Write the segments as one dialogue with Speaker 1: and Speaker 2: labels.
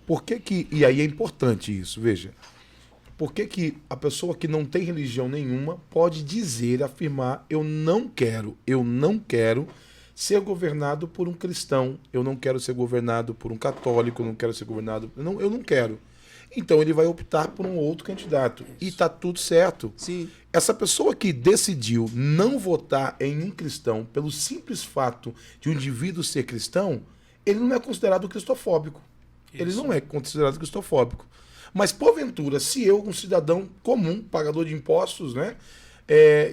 Speaker 1: Por que que, e aí é importante isso, veja, por que que a pessoa que não tem religião nenhuma pode dizer, afirmar, eu não quero ser governado por um cristão, eu não quero ser governado por um católico, eu não quero ser governado, eu não quero. Então ele vai optar por um outro candidato. E está tudo certo.
Speaker 2: Sim.
Speaker 1: Essa pessoa que decidiu não votar em um cristão pelo simples fato de um indivíduo ser cristão, ele não é considerado cristofóbico. Ele não é considerado cristofóbico. Mas, porventura, se eu, um cidadão comum, pagador de impostos, né,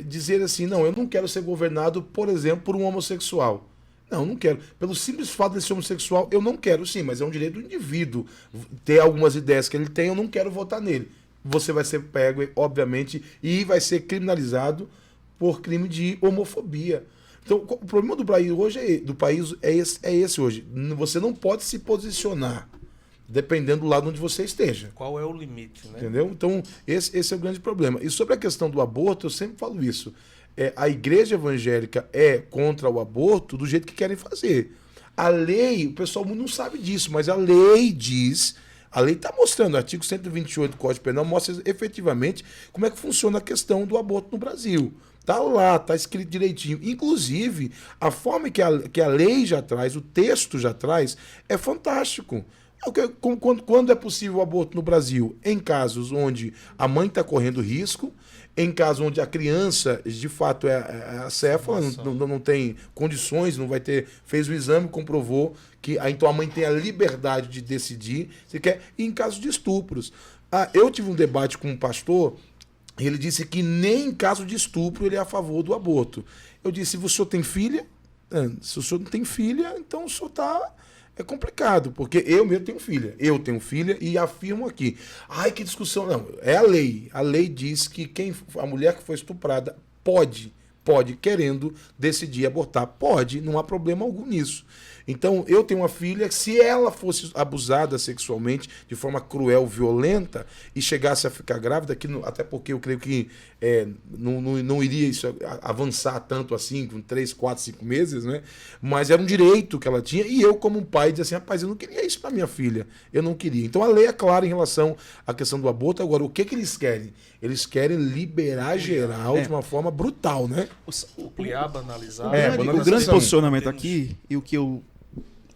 Speaker 1: dizer assim, não, eu não quero ser governado, por exemplo, por um homossexual. Não, não quero. Pelo simples fato de ser homossexual, eu não quero, sim, mas é um direito do indivíduo ter algumas ideias que ele tem, eu não quero votar nele. Você vai ser pego, obviamente, e vai ser criminalizado por crime de homofobia. Então, o problema do país hoje é esse hoje. Você não pode se posicionar dependendo do lado onde você esteja.
Speaker 3: Qual é o limite, né?
Speaker 1: Entendeu? Então, esse é o grande problema. E sobre a questão do aborto, eu sempre falo isso. A igreja evangélica é contra o aborto do jeito que querem fazer. A lei, o pessoal não sabe disso, mas a lei diz, a lei está mostrando, o artigo 128 do Código Penal mostra efetivamente como é que funciona a questão do aborto no Brasil. Está lá, está escrito direitinho. Inclusive, a forma que a lei já traz, o texto já traz, é fantástico. Quando é possível o aborto no Brasil? Em casos onde a mãe está correndo risco, em casos onde a criança, de fato, é acéfala, não tem condições, não vai ter, fez o exame, comprovou que então a mãe tem a liberdade de decidir se quer, e em casos de estupros. Eu tive um debate com um pastor, e ele disse que nem em caso de estupro ele é a favor do aborto. Eu disse, o senhor tem filha? Se o senhor não tem filha, então o senhor está... É complicado, porque eu mesmo tenho filha. Eu tenho filha e afirmo aqui. Ai, que discussão. Não, é a lei. A lei diz que a mulher que foi estuprada pode, querendo decidir abortar. Pode, não há problema algum nisso. Então, eu tenho uma filha, se ela fosse abusada sexualmente, de forma cruel, violenta, e chegasse a ficar grávida, até porque eu creio que não iria isso avançar tanto assim, com 3, 4, 5 meses, né? Mas era um direito que ela tinha, e eu, como um pai, dizia assim, rapaz, eu não queria isso para minha filha, eu não queria. Então, a lei é clara em relação à questão do aborto. Agora, o que eles querem? Eles querem liberar geral de uma forma brutal, né?
Speaker 3: Ampliar, banalizar.
Speaker 2: O grande posicionamento aqui, e o que eu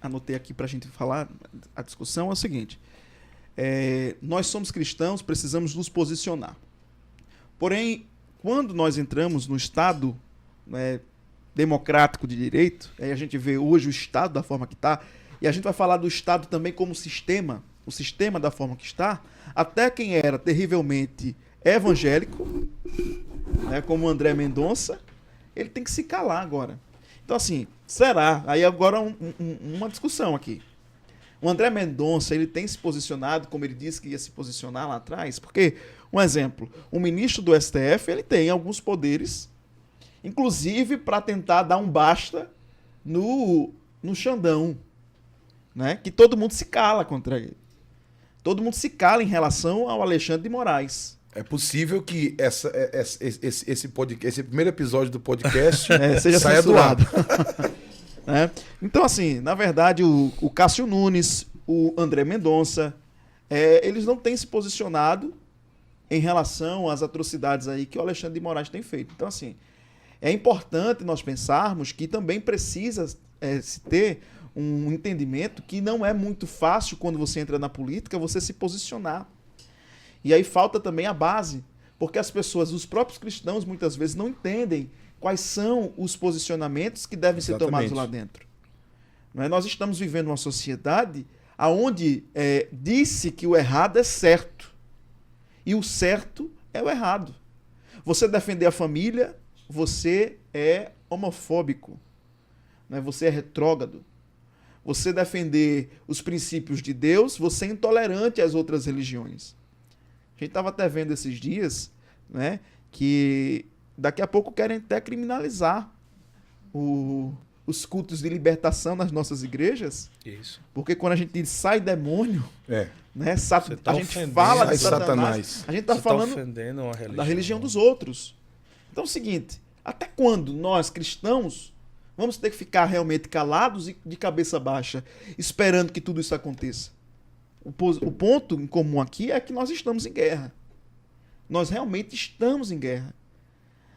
Speaker 2: anotei aqui para a gente falar, a discussão é o seguinte: nós somos cristãos, precisamos nos posicionar. Porém, quando nós entramos no Estado, né, democrático de direito, aí a gente vê hoje o Estado da forma que está, e a gente vai falar do Estado também como sistema, o sistema da forma que está, até quem era terrivelmente evangélico, né, como André Mendonça, ele tem que se calar agora. Então, assim, será? Aí agora uma discussão aqui. O André Mendonça, ele tem se posicionado como ele disse que ia se posicionar lá atrás? Porque, um exemplo, o ministro do STF, ele tem alguns poderes, inclusive para tentar dar um basta no Xandão, né? Que todo mundo se cala contra ele. Todo mundo se cala em relação ao Alexandre de Moraes.
Speaker 1: É possível que esse primeiro episódio do podcast
Speaker 2: seja
Speaker 1: saia do lado.
Speaker 2: Então, assim, na verdade, o Cássio Nunes, o André Mendonça, eles não têm se posicionado em relação às atrocidades aí que o Alexandre de Moraes tem feito. Então, assim, é importante nós pensarmos que também precisa se ter um entendimento que não é muito fácil, quando você entra na política, você se posicionar. E aí falta também a base, porque as pessoas, os próprios cristãos, muitas vezes não entendem quais são os posicionamentos que devem ser tomados lá dentro. Não é? Nós estamos vivendo uma sociedade onde disse que o errado é certo e o certo é o errado. Você defender a família, você é homofóbico, não é? Você é retrógrado. Você defender os princípios de Deus, você é intolerante às outras religiões. A gente estava até vendo esses dias, né, que daqui a pouco querem até criminalizar os cultos de libertação nas nossas igrejas.
Speaker 3: Isso.
Speaker 2: Porque quando a gente diz sai demônio, né,
Speaker 3: tá
Speaker 2: a gente fala de
Speaker 1: Satanás.
Speaker 2: A gente está falando da religião dos outros. Então é o seguinte, até quando nós, cristãos, vamos ter que ficar realmente calados e de cabeça baixa, esperando que tudo isso aconteça? o ponto em comum aqui é que nós estamos em guerra. Nós realmente estamos em guerra.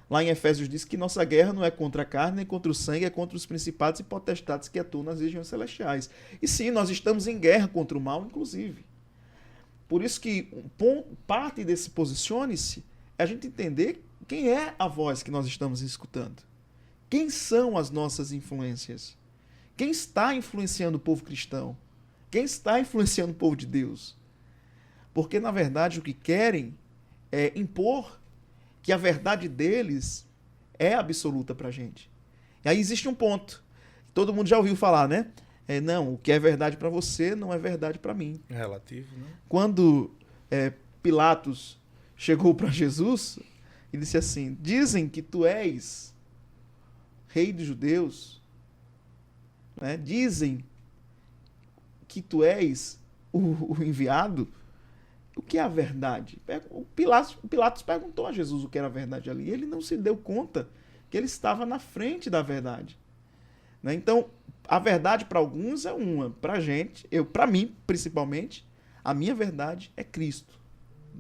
Speaker 2: Lá em Efésios diz que nossa guerra não é contra a carne, nem contra o sangue, é contra os principados e potestades que atuam nas regiões celestiais. E sim, nós estamos em guerra contra o mal, inclusive. Por isso que parte desse posicione-se é a gente entender quem é a voz que nós estamos escutando. Quem são as nossas influências? Quem está influenciando o povo cristão? Quem está influenciando o povo de Deus? Porque, na verdade, o que querem é impor que a verdade deles é absoluta para a gente. E aí existe um ponto. Todo mundo já ouviu falar, né? Não, o que é verdade para você não é verdade para mim.
Speaker 3: Relativo, né?
Speaker 2: Quando Pilatos chegou para Jesus e disse assim: dizem que tu és rei dos judeus, né? Dizem que tu és o enviado. O que é a verdade? O Pilatos perguntou a Jesus o que era a verdade ali. E ele não se deu conta que ele estava na frente da verdade. Né? Então, a verdade para alguns é uma. Para gente, para mim, principalmente, a minha verdade é Cristo.